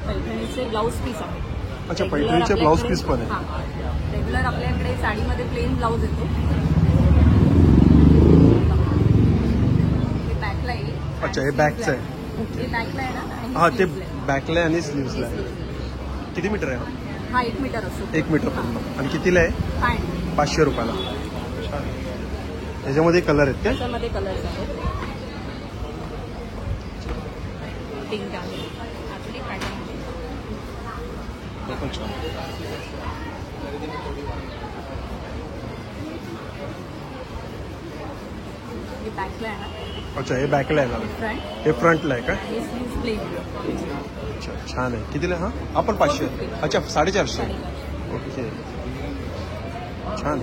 पैठणीचे ब्लाऊज पीस आहे. अच्छा Regular पैठणीचे ब्लाऊज आपल्याकडे- पीस पण आहे. हां. रेग्युलर आपल्याकडे साडीमध्ये प्लेन ब्लाऊज येतो. हे बॅकला येईल. अच्छा हे बॅकचं आहे. हे बॅकला आहे ना आणि हा ते sleeves ला आहे. बॅकला आणि स्लीव्सला आहे. Sleeves. किती मीटर आहे हा? हा 1 मीटर असतो. 1 मीटर पूर्ण. आणि कितीला आहे? पॅन्ट. 500 रुपयाला. त्याच्यामध्ये कलर आहेत काय? त्याच्यामध्ये कलर्स आहेत. पिंक आहे. अजून एक पॅटर्न आहे. हे पण छान. हे बॅकला आहे ना. अच्छा हे बॅकला आहे ना? फ्रंट. हे फ्रंटला आहे का? हे स्लीव्स प्लेन. अच्छा छान आहे. कितीला हा? हा पण 500. अच्छा 450. ओके छान.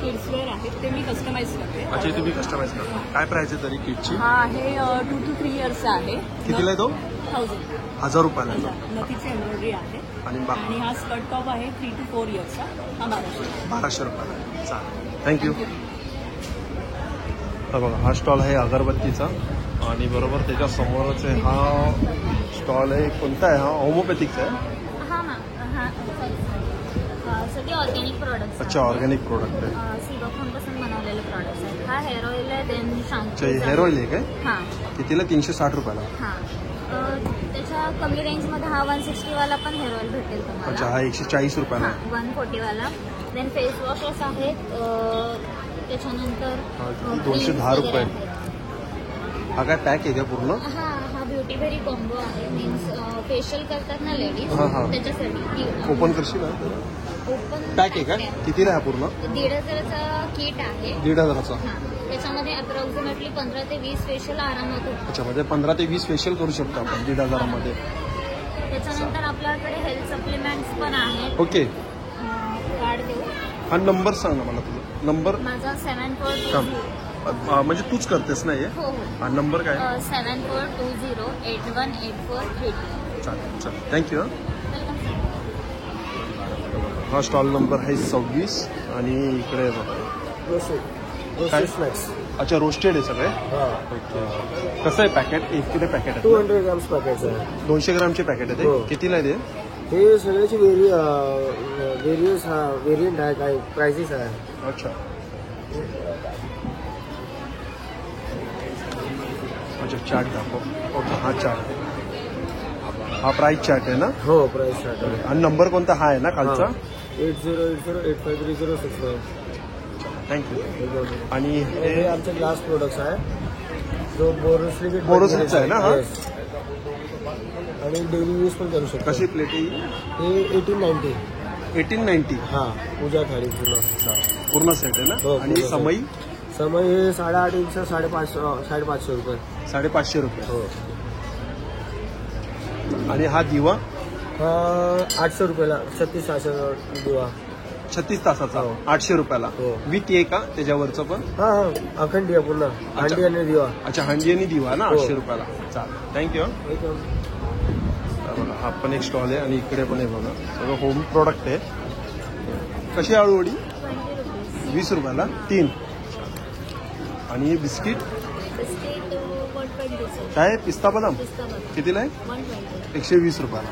किड्स वेअर आहेत ते मी कस्टमाइज करते. अच्छा तुम्ही कस्टमाइज करा. काय प्राइस आहे तरी किटची? हा आहे 2 to 3 इयर्सचा आहे. कितीला आहे तो? 1000. 1000 रुपयाला आहे तो. नथीची एम्ब्रॉयडरी आहे. आणि आणि हा स्कर्ट टॉप आहे 3 to 4 इयर्सचा. हा 1200. 1200 रुपयाला आहे. चालेल थँक्यू. हा बघा हा स्टॉल आहे अगरबत्तीचा आणि बरोबर त्याच्या समोरच आहे हा स्टॉल आहे. कोणता आहे हा? होमिओपॅथिकचा आहे. हां मॅम हां सगळे ऑर्गॅनिक प्रोडक्ट्स. अच्छा ऑर्गॅनिक प्रोडक्ट आहे. सीबाफॉर्मपासून बनवलेले प्रोडक्ट्स आहेत. हा हेअर ऑइल आहे देन अच्छा हे शॅम्पू. हेअर ऑइल आहे काय? हां कितीला? 360 रुपयाला. हां त्याच्या कमी रेंजमध्ये हा 160 वाला पण हेअर ऑइल भेटेल अच्छा तुम्हाला. हा 140 रुपयाला आहे. 140 वाला. देन फेस वॉशेस आहेत. त्याच्यानंतर हा, creams 210 वगैरे रुपये. आहेत. हा काय पॅक आहे का पूर्ण? हा ब्युटी बेरी कॉम्बो आहे. मीन्स फेशियल करतात ना लेडीज हा, हा. त्याच्यासाठी ओपन करशील ना ओपन पॅक आहे का कितीला आहे पूर्ण 1,500चा किट आहे 1,500चा हा त्याच्यामध्ये अप्रॉक्सिमेटली 15 ते 20 फेशियल आरामात होतो अच्छा म्हणजे 15 ते 20 फेशियल करू शकतो आपण 1,500 मध्ये त्याच्यानंतर आपल्याकडे हेल्थ सप्लिमेंट्स पण आहेत ओके कार्ड देऊ हा नंबर सांग ना मला तुझा नंबर माझा 7420 थांब. म्हणजे तूच करतेस ना हे हो हो हा नंबर काय 7420818432 चालेल चालेल थँक्यू हा स्टॉल नंबर आहे 26 आणि इकडे बघा काय अच्छा रोस्टेड आहे सगळे ओके कसं आहे पॅकेट एक किती पॅकेट आहे 200 ग्राम्स पॅकेट आहे 200 ग्रामचे पॅकेट आहे हो. ते कितीला आहे ते हे सगळ्याचे व्हेरियंट आहे काय प्राइसेस आहे अच्छा अच्छा चार्ट दाखव ओके हा चार्ट हा प्राइस चार्ट आहे ना हो प्राइस चार्ट आहे आणि नंबर कोणता हा आहे ना खालचा 8080853069 थँक्यू आणि हे हे आमचे ग्लास प्रोडक्ट्स आहे जो बोरोसिलिकेट बोरोसिलचा आहे ना हा आणि डेली यूज पण करू शकतो कशी प्लेट आहे हे 1890 1890 हा पूजा थाळी पूर्ण पूर्ण सेट आहे हो, ना आणि पूर्ण समई समय हे 850 550 रुपये 550 रुपये हो आणि हा दिवा 800 रुपयाला 36 600 दिवा 36 तासाचा हो. 800 रुपयाला हो. विथ आहे का त्याच्यावरचं पण हा हा अखंड दिवा पूर्ण अंडी आणि दिवा अच्छा हंडी आणि दिवा ना हो. 800 रुपयाला चालेल थँक्यू एकदम बघा हा पण एक स्टॉल आहे आणि इकडे पण आहे बघा सगळं होम प्रोडक्ट आहे कशी आळूवडी 20 रुपयाला 3 आणि बिस्किट बिस्किट 120 काय पिस्ता बदाम पिस्ता बदाम कितीला आहे 120 120 रुपयाला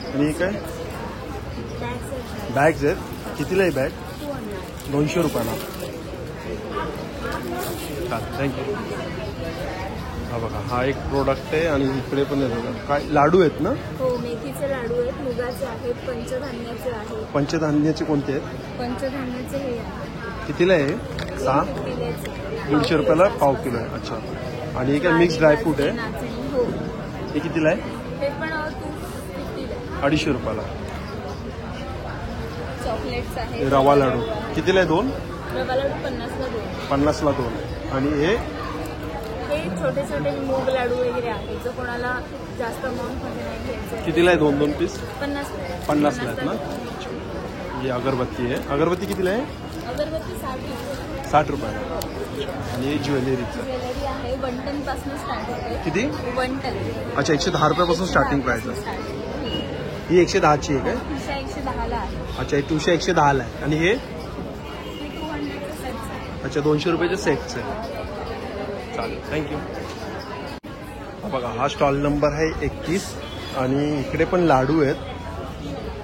आणि हे काय बॅग्स आहेत कितीला आहे बॅग 200 रुपयाला चालेल थँक्यू हा बघा हा एक प्रोडक्ट आहे आणि इकडे पण आहे बघा काय लाडू आहेत ना हो मेथीचे लाडू आहेत मुगाचे आहेत पंचधान्याचे आहेत पंचधान्याचे कोणते आहेत पंचधान्याचे हे आहे कितीला आहे 6 किलोचे. 150 रुपयाला पाव किलो आहे अच्छा आणि हे काय मिक्स ड्रायफ्रूट आहे नाचणी, हो हे कितीला आहे हे पण 250 250 रुपयाला चॉकलेट्स हे आहेत रवा लाडू कितीला आहे 2 रवा लाडू 50ला 2 50ला 2 आणि हे हे छोटे छोटे मूग लाडू वगैरे आहेत जर कोणाला जास्त अमाऊंट मध्ये नाही घ्यायचं कितीला आहे 2 पीस 50 50ला आहेत ना ही अगरबत्ती आहे अगरबत्ती कितीला आहे अगरबत्ती 60 60 रुपयाला आणि हे ज्वेलरीचं ज्वेलरी आहे 1 टन पासून स्टार्ट होते किती 1 टन अच्छा 110 रुपयापासून स्टार्टिंग प्राइस आहे ही 110ची आहे काय 110ला आहे अच्छा हे 110ला आहे आणि हे 200 सेट्स आहे अच्छा 200 रुपयाचे सेटचं आहे चालेल थँक्यू बघा हा स्टॉल नंबर आहे 31 आणि इकडे पण लाडू आहेत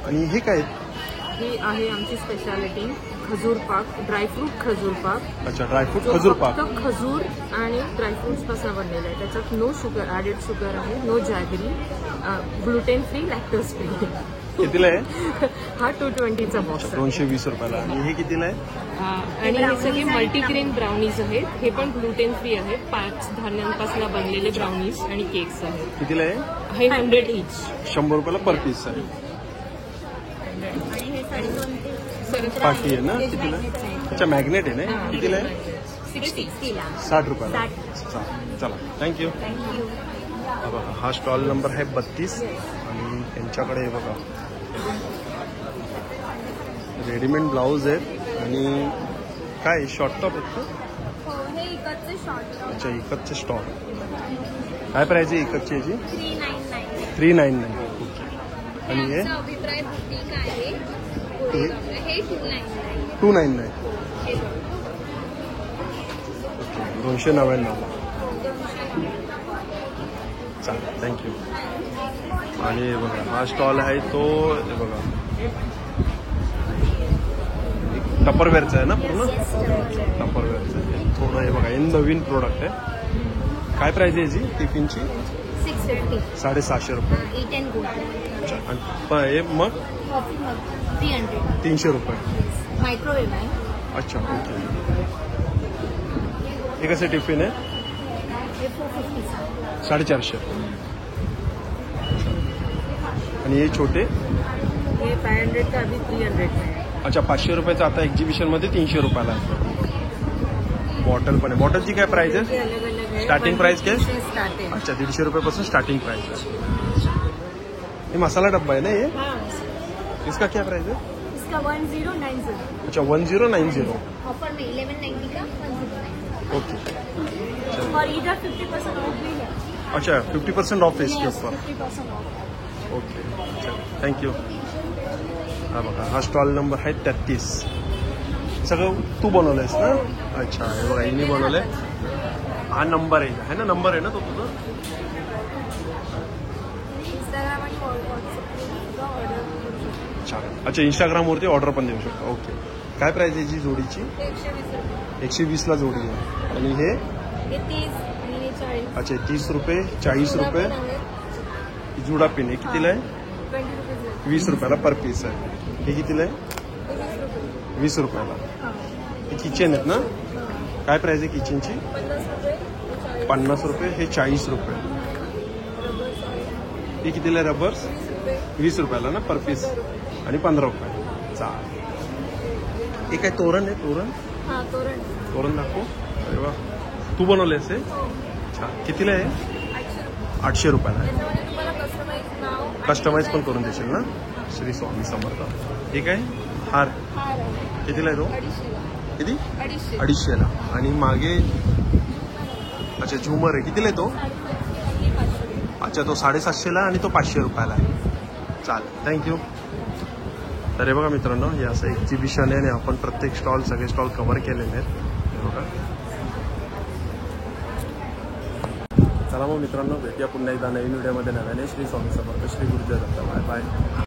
आणि हे काय आहेत? ही आहे आमची स्पेशालिटी खजूर पाक ड्रायफ्रूट खजूर पाक अच्छा ड्रायफ्रूट खजूर पाक फक्त खजूर आणि ड्रायफ्रुट्स पासून बनलेला आहे त्याच्यात नो शुगर ॲडेड शुगर आहे no jaggery gluten free lactose free कितीला आहे हा 220चा बॉक्स आहे 220 रुपयाला आणि हे कितीला आहे आणि हे सगळे मल्टीग्रेन ब्राउनीज आहेत हे पण ग्लुटेन फ्री आहेत 5 धान्यांपासून बनलेले ब्राउनीज आणि केक्स आहेत कितीला आहे हे 100 इच 100 रुपयाला पर पीस आहे आणि हे 2.5 पाटी आहे ना कितीला अच्छा मॅग्नेट आहे ना कितीला आहे 60ला 60 रुपयाला चला थँक्यू बघा हा स्टॉल नंबर आहे 32 आणि त्यांच्याकडे हे बघा रेडीमेड ब्लाऊज आहेत आणि काय शॉर्ट टॉप आहेत का हो हे इकडचे शॉर्ट अच्छा इकतचे स्टॉल काय प्राईज आहे इकतची याची 399 399 ओके आणि हे आमचा अभिप्राय बुटीक आहे हे 299 299 ओके 299 चालेल थँक्यू आणि हे बघा हा स्टॉल आहे तो हे बघा टपरवेअरचा आहे ना पूर्ण टपरवेअरचं आहे थोडं हे बघा हे नवीन प्रोडक्ट आहे काय प्राईज आहे याची टिफिनची 650 750 रुपये eat and go अच्छा आणि हे मग कॉफी मग 300 300 रुपये मायक्रोवेव्ह आहे अच्छा ओके हे कसं टिफिन आहे हे 450 450. आणि हे छोटे ये 500 का अभी 300 में है. अच्छा 500 रुपयाचं आता एक्झिबिशन मध्ये 300 रुपयाला आहे. बॉटल पण आहे. बॉटलची काय प्राइस ये आहे? अलग अलग है. Starting price क्या है? स्टार्टिंग. अच्छा 150 रुपयापासून स्टार्टिंग प्राइस आहे. हे मसाला डब्बा आहे ना ये? हाँ, इसका क्या प्राइस है? इसका 1090. अच्छा 1090. ऑफर में 1190 का 109. ओके. और इधर 50% ऑफ भी है. अच्छा 50% ऑफ है इसके Yes, ऊपर. 50% off. Okay thank you. हा बघा हा स्टॉल नंबर आहे 33. सगळं तू बनवलंयस ना? अच्छा हे बघा हिने बनवलंय. हा नंबर आहे ना? नंबर आहे ना तो तुझा? इंस्टाग्राम आणि व्हॉट्सअप ऑर्डर करू शकतो. छान. अच्छा इंस्टाग्रामवरती ऑर्डर पण देऊ शकतो. ओके. काय प्राइस आहे याची जोडीची? 120 रुपये. 120ला जोडी आहे. आणि हे हे 30 आणि हे 40. अच्छा 30 रुपये 40 रुपये. पण आहेत. जुडा पिन आहे कितीला आहे? 20 रुपये. 20 रुपयाला पर पीस आहे. हे कितीला आहे? हे 20 रुपये. 20 रुपयाला. हां. हे किचन आहेत ना? काय प्राइस आहे किचनची? 50 रुपये. हे 40. 50 रुपये. हे 40 रुपये. रबर्स आहे. हे कितीला आहे रबर्स? 20 रुपये. 20 रुपयाला ना पर पीस. आणि 15 रुपये. चालेल. हे काय तोरण आहे? तोरण हां, तोरण. तोरण दाखव. अरे वा तू बनवलेस हे? छान. कितीला आहे? 800 रुपये. 800 रुपयाला आहे. त्याच्यामध्ये तुम्हाला कस्टमाइज नाव. कस्टमाइज पण करून देशील ना? श्री स्वामी समर्थ. हे काय हार हार आहे. कितीला आहे तो? 250ला. किती? 250. 250ला. आणि मागे अच्छा झुमर आहे कितीला आहे तो? हे 500. अच्छा तो 750ला आणि तो 500 रुपयाला आहे. चालेल थँक्यू. तर हे बघा मित्रांनो हे असं एक्झिबिशन आहे आणि आपण प्रत्येक स्टॉल सगळे स्टॉल कव्हर केलेले आहेत. हे बघा. चला मग मित्रांनो भेटूया पुन्हा एकदा नवीन व्हिडिओमध्ये. नव्याने श्री स्वामी समर्थ. श्री गुरुदेव दत्त. Bye bye.